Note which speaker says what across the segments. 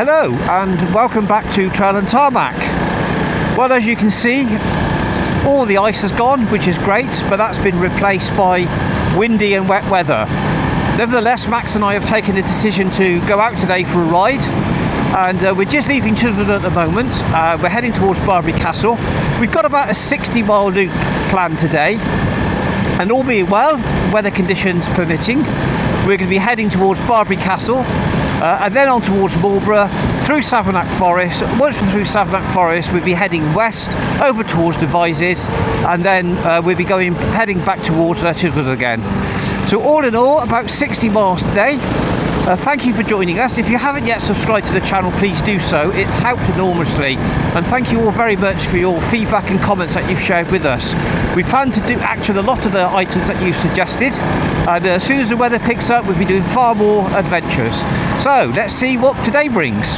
Speaker 1: Hello and welcome back to Trail and Tarmac. Well, as you can see, all the ice has gone, which is great, but that's been replaced by windy and wet weather. Nevertheless, Max and I have taken the decision to go out today for a ride, and we're just leaving Chiseldon at the moment. We're heading towards Barbury Castle. We've got about a 60-mile loop planned today, and all being well, weather conditions permitting, we're going to be heading towards Barbury Castle, and then on towards Marlborough, through Savernake Forest. Once we're through Savernake Forest, we'll be heading west over towards Devizes, and then we'll be heading back towards Chiseldon again. So all in all, about 60 miles today. Thank you for joining us. If you haven't yet subscribed to the channel, please do so. It helped enormously, and thank you all very much for your feedback and comments that you've shared with us. We plan to action a lot of the items that you suggested, and as soon as the weather picks up, we'll be doing far more adventures. So let's see what today brings.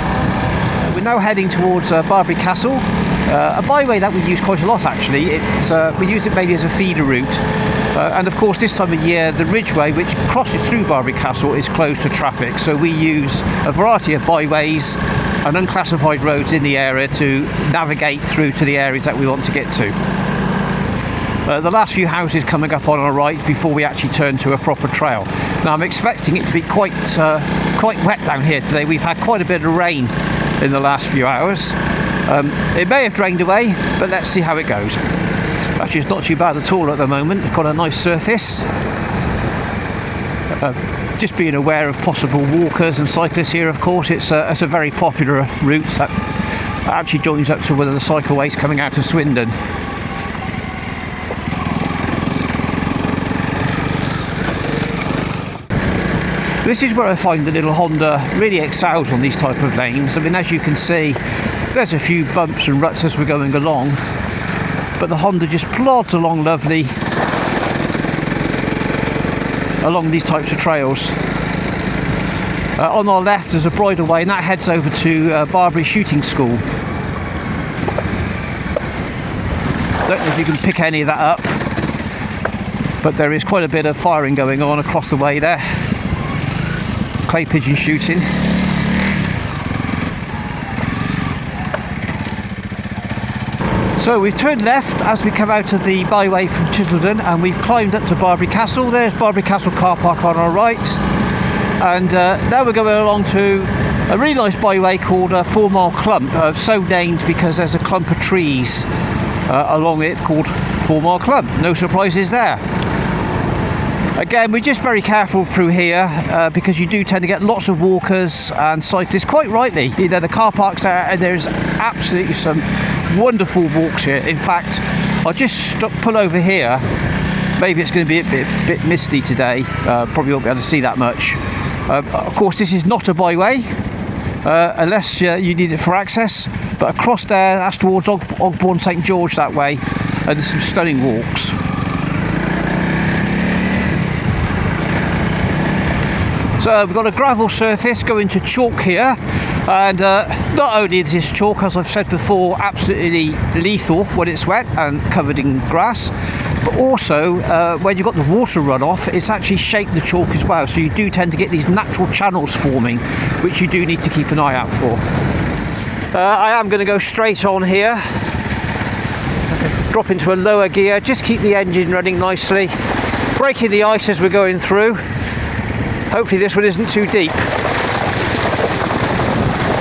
Speaker 1: We're now heading towards Barbury Castle, a byway that we use quite a lot actually. We use it mainly as a feeder route. And of course, this time of year, the Ridgeway, which crosses through Barbury Castle, is closed to traffic. So we use a variety of byways and unclassified roads in the area to navigate through to the areas that we want to get to. The last few houses coming up on our right before we actually turn to a proper trail. Now, I'm expecting it to be quite wet down here today. We've had quite a bit of rain in the last few hours. It may have drained away, but let's see how it goes. Actually, it's not too bad at all at the moment. It's got a nice surface. Just being aware of possible walkers and cyclists here, of course. It's a very popular route that actually joins up to one of the cycleways coming out of Swindon. This is where I find the little Honda really excels on these type of lanes. I mean, as you can see, there's a few bumps and ruts as we're going along, but the Honda just plods along lovely along these types of trails. On our left there's a bridleway, and that heads over to Barbury Shooting School. Don't know if you can pick any of that up, but there is quite a bit of firing going on across the way there. Clay pigeon shooting. So we've turned left as we come out of the byway from Chiseldon, and we've climbed up to Barbury Castle. There's Barbury Castle car park on our right, and now we're going along to a really nice byway called Mile Clump, so named because there's a clump of trees along it called Mile Clump. No surprises there. Again, we're just very careful through here because you do tend to get lots of walkers and cyclists, quite rightly. You know, the car park's there, and there's absolutely some wonderful walks here. In fact, I'll just pull over here. Maybe it's going to be a bit misty today. Probably won't be able to see that much. Of course, this is not a byway unless you need it for access. But across there, that's towards Ogbourne St George that way, and there's some stunning walks. So we've got a gravel surface going to chalk here, and not only is this chalk, as I've said before, absolutely lethal when it's wet and covered in grass, but also when you've got the water runoff, it's actually shaped the chalk as well, so you do tend to get these natural channels forming, which you do need to keep an eye out for. I am going to go straight on here, drop into a lower gear, just keep the engine running nicely, breaking the ice as we're going through. Hopefully this one isn't too deep.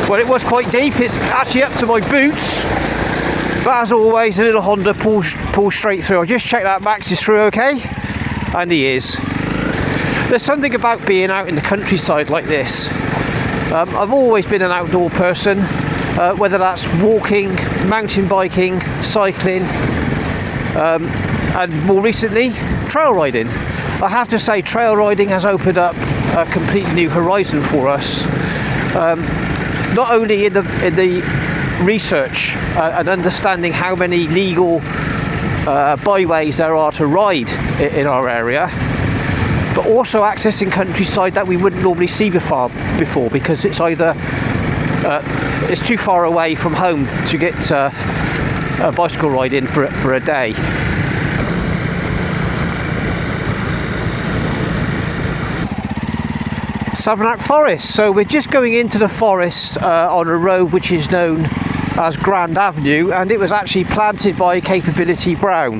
Speaker 1: Well, it was quite deep. It's actually up to my boots. But as always, the little Honda pulls straight through. I'll just check that Max is through okay. And he is. There's something about being out in the countryside like this. I've always been an outdoor person, whether that's walking, mountain biking, cycling, and more recently, trail riding. I have to say, trail riding has opened up a completely new horizon for us. Not only in the research and understanding how many legal byways there are to ride in our area, but also accessing countryside that we wouldn't normally see before because it's either it's too far away from home to get a bicycle ride in for a day. Savernake Forest. So we're just going into the forest on a road which is known as Grand Avenue, and it was actually planted by Capability Brown.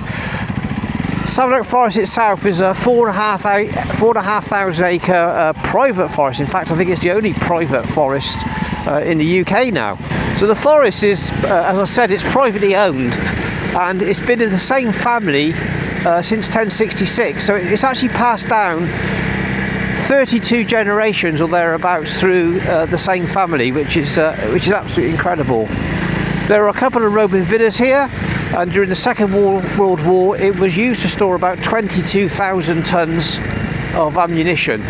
Speaker 1: Savernake Forest itself is a 4,500 acre private forest. In fact, I think it's the only private forest in the UK now. So the forest is, as I said, it's privately owned, and it's been in the same family since 1066. So it's actually passed down 32 generations or thereabouts through the same family, which is absolutely incredible. There are a couple of Roman villas here, and during the Second World War it was used to store about 22,000 tons of ammunition.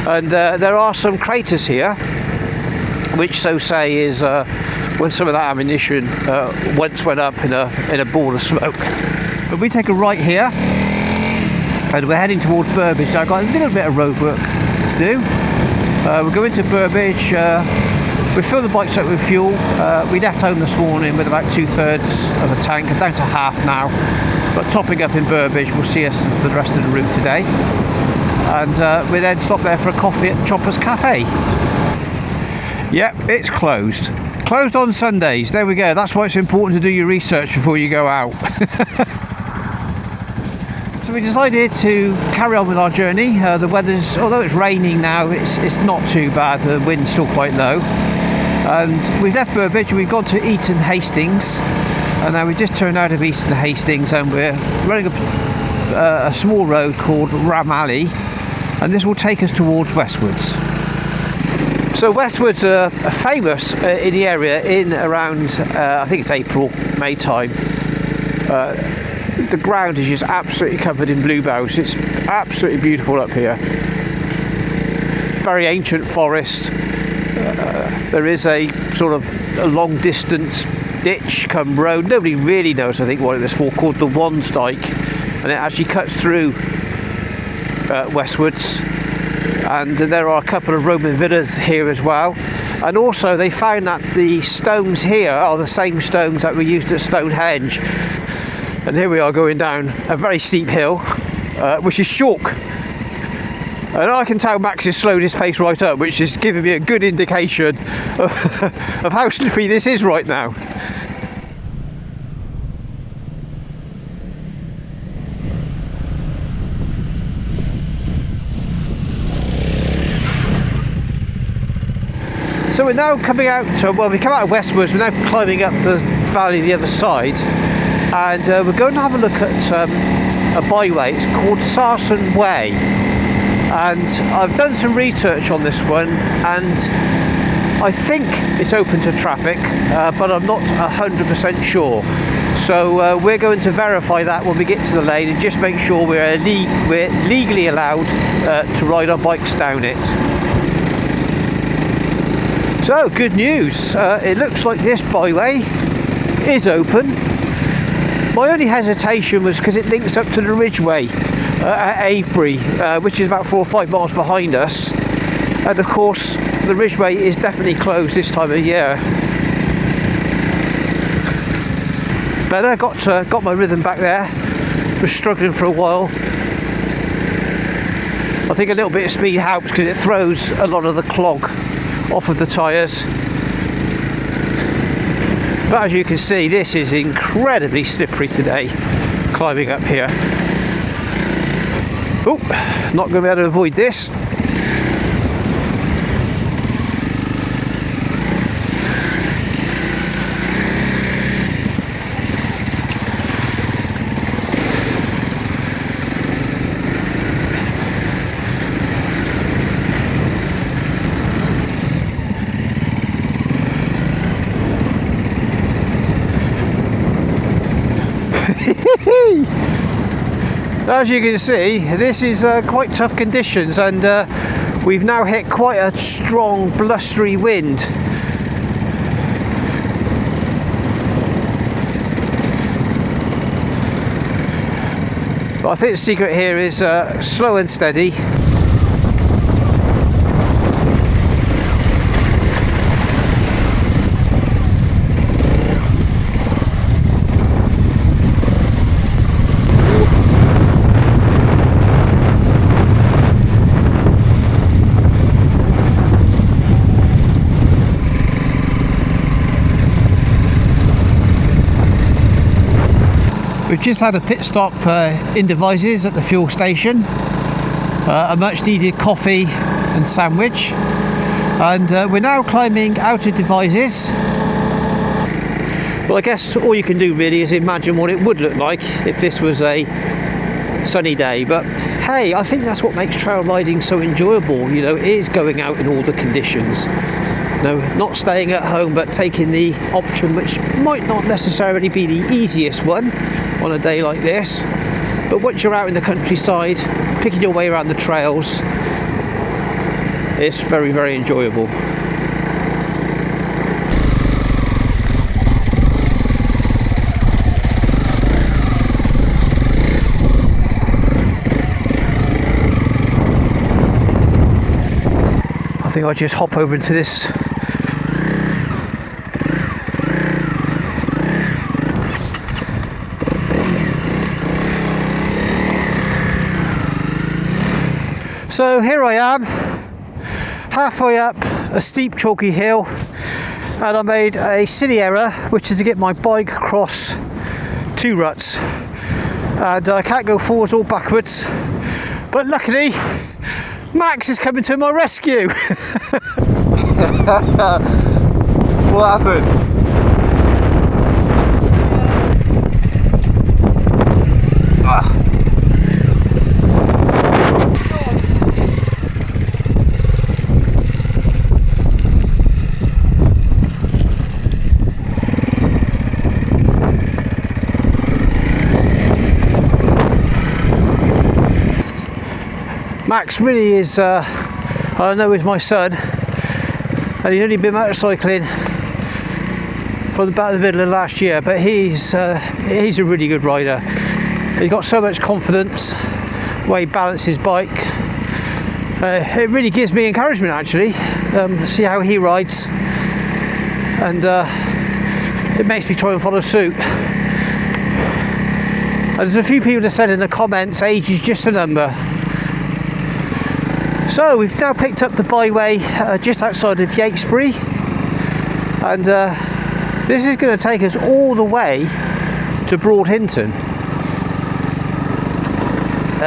Speaker 1: And there are some craters here, which so say is when some of that ammunition once went up in a ball of smoke. But we take a right here, and we're heading towards Burbage. Now I've got a little bit of road work to do. We're going to Burbage. We fill the bikes up with fuel. We left home this morning with about 2/3 of a tank, down to half now. But topping up in Burbage will see us for the rest of the route today. And we then stop there for a coffee at Chopper's Cafe. Yep, it's closed. Closed on Sundays. There we go. That's why it's important to do your research before you go out. So we decided to carry on with our journey. The weather's, although it's raining now, it's not too bad. The wind's still quite low. And we've left Burbage, we've gone to Eton Hastings, and now we just turned out of Eton Hastings, and we're running a small road called Ram Alley, and this will take us towards Westwoods. So Westwoods are famous in the area in around, I think it's April, May time. The ground is just absolutely covered in bluebells. It's absolutely beautiful up here. Very ancient forest. There is a sort of a long distance ditch come road. Nobody really knows, I think, what it was for, called the Wansdyke, and it actually cuts through Westwoods. And there are a couple of Roman villas here as well. And also they found that the stones here are the same stones that were used at Stonehenge. And here we are going down a very steep hill, which is chalk. And I can tell Max has slowed his pace right up, which is giving me a good indication of how slippery this is right now. So we're now coming out to, well, we come out of Westwoods, we're now climbing up the valley the other side, and we're going to have a look at a byway. It's called Sars Way. And I've done some research on this one, and I think it's open to traffic, but I'm not 100% sure. So we're going to verify that when we get to the lane and just make sure we're legally allowed to ride our bikes down it. So good news, it looks like this byway is open. My only hesitation was because it links up to the Ridgeway at Avebury, which is about 4 or 5 miles behind us, and of course the Ridgeway is definitely closed this time of year. Better, got my rhythm back there. Was struggling for a while. I think a little bit of speed helps because it throws a lot of the clog off of the tyres. But as you can see, this is incredibly slippery today, climbing up here. Oh, not going to be able to avoid this. As you can see, this is quite tough conditions, and we've now hit quite a strong blustery wind. But I think the secret here is slow and steady. We've just had a pit stop in Devizes at the fuel station, a much needed coffee and sandwich, and we're now climbing out of Devizes. Well, I guess all you can do really is imagine what it would look like if this was a sunny day, but hey, I think that's what makes trail riding so enjoyable, you know, is going out in all the conditions. No, not staying at home, but taking the option which might not necessarily be the easiest one on a day like this, but once you're out in the countryside picking your way around the trails, it's very, very enjoyable. I think I'll just hop over into this So here I am, halfway up a steep chalky hill, and I made a silly error, which is to get my bike across two ruts, and I can't go forwards or backwards, but luckily Max is coming to my rescue. What happened? Max really is, I know he's my son, and he's only been motorcycling from about the middle of last year, but he's a really good rider. He's got so much confidence the way he balances his bike. It really gives me encouragement actually, see how he rides, and it makes me try and follow suit. And there's a few people that said in the comments, age is just a number. So we've now picked up the byway just outside of Yatesbury, and this is going to take us all the way to Broad Hinton.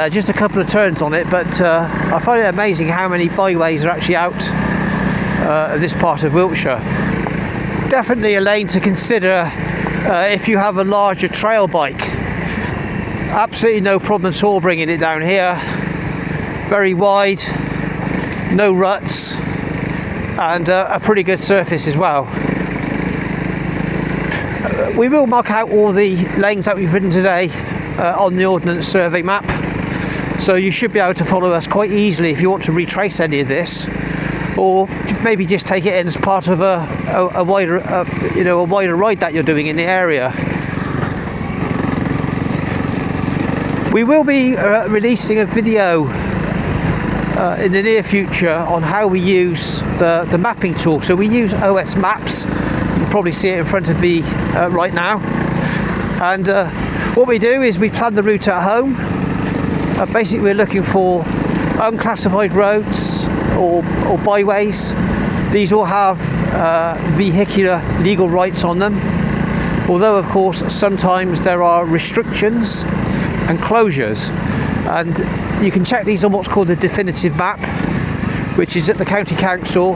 Speaker 1: Just a couple of turns on it, but I find it amazing how many byways are actually out of this part of Wiltshire. Definitely a lane to consider if you have a larger trail bike. Absolutely no problem at all bringing it down here. Very wide, no ruts, and a pretty good surface as well. We will mark out all the lanes that we've ridden today on the Ordnance Survey map, so you should be able to follow us quite easily if you want to retrace any of this, or maybe just take it in as part of a wider ride that you're doing in the area. We will be releasing a video in the near future on how we use the mapping tool. So we use OS Maps. You'll probably see it in front of me right now. And what we do is we plan the route at home. Basically we're looking for unclassified roads or byways. These all have vehicular legal rights on them, although of course sometimes there are restrictions and closures, and you can check these on what's called the definitive map, which is at the county council.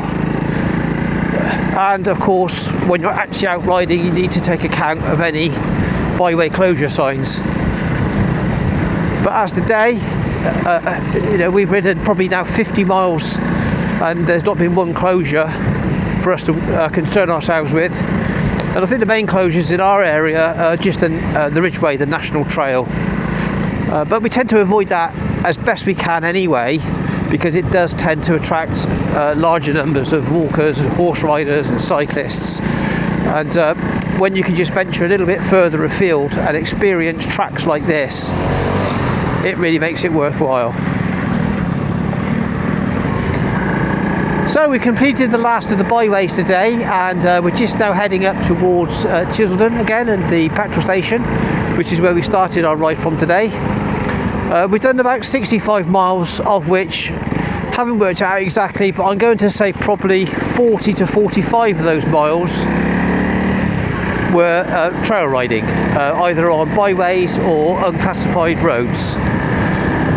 Speaker 1: And of course when you're actually out riding you need to take account of any byway closure signs. But as today, we've ridden probably now 50 miles and there's not been one closure for us to concern ourselves with. And I think the main closures in our area are just the Ridgeway, the national trail. But we tend to avoid that as best we can anyway, because it does tend to attract larger numbers of walkers and horse riders and cyclists. And when you can just venture a little bit further afield and experience tracks like this, it really makes it worthwhile. So we completed the last of the byways today, and we're just now heading up towards Chiseldon again and the petrol station, which is where we started our ride from today. We've done about 65 miles, of which haven't worked out exactly, but I'm going to say probably 40 to 45 of those miles were trail riding, either on byways or unclassified roads.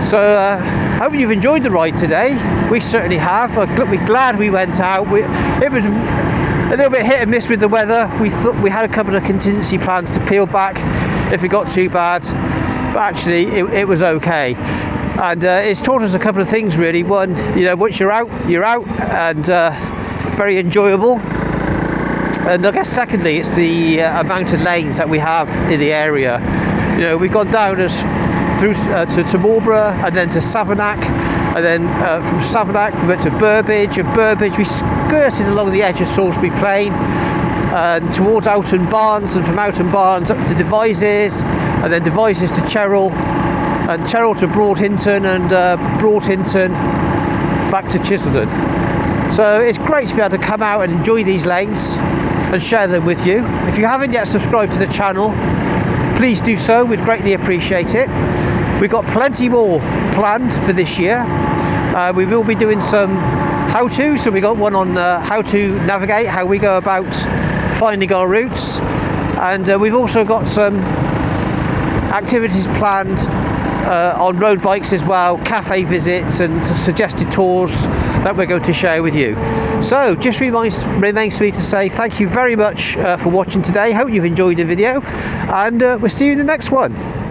Speaker 1: So hope you've enjoyed the ride today. We certainly have. We're glad we went out. It was a little bit hit and miss with the weather. We thought we had a couple of contingency plans to peel back if it got too bad, but actually it was okay. And it's taught us a couple of things really. One, you know, once you're out, and very enjoyable. And I guess secondly, it's the amount of lanes that we have in the area. You know, we've gone down through to Marlborough, and then to Savernake, and then from Savernake we went to Burbage, and Burbage we skirted along the edge of Sars Way Plain and towards Oughton Barnes, and from Oughton Barnes up to Devizes, and then Devizes to Cherhil, and Cherhil to Broad Hinton, and Broad Hinton back to Chiseldon. So it's great to be able to come out and enjoy these lanes and share them with you. If you haven't yet subscribed to the channel, please do so, we'd greatly appreciate it. We've got plenty more planned for this year. We will be doing some how-to, so we got one on how to navigate, how we go about finding our routes, and we've also got some activities planned on road bikes as well, cafe visits and suggested tours that we're going to share with you. So just remains for me to say thank you very much for watching today. Hope you've enjoyed the video, and we'll see you in the next one.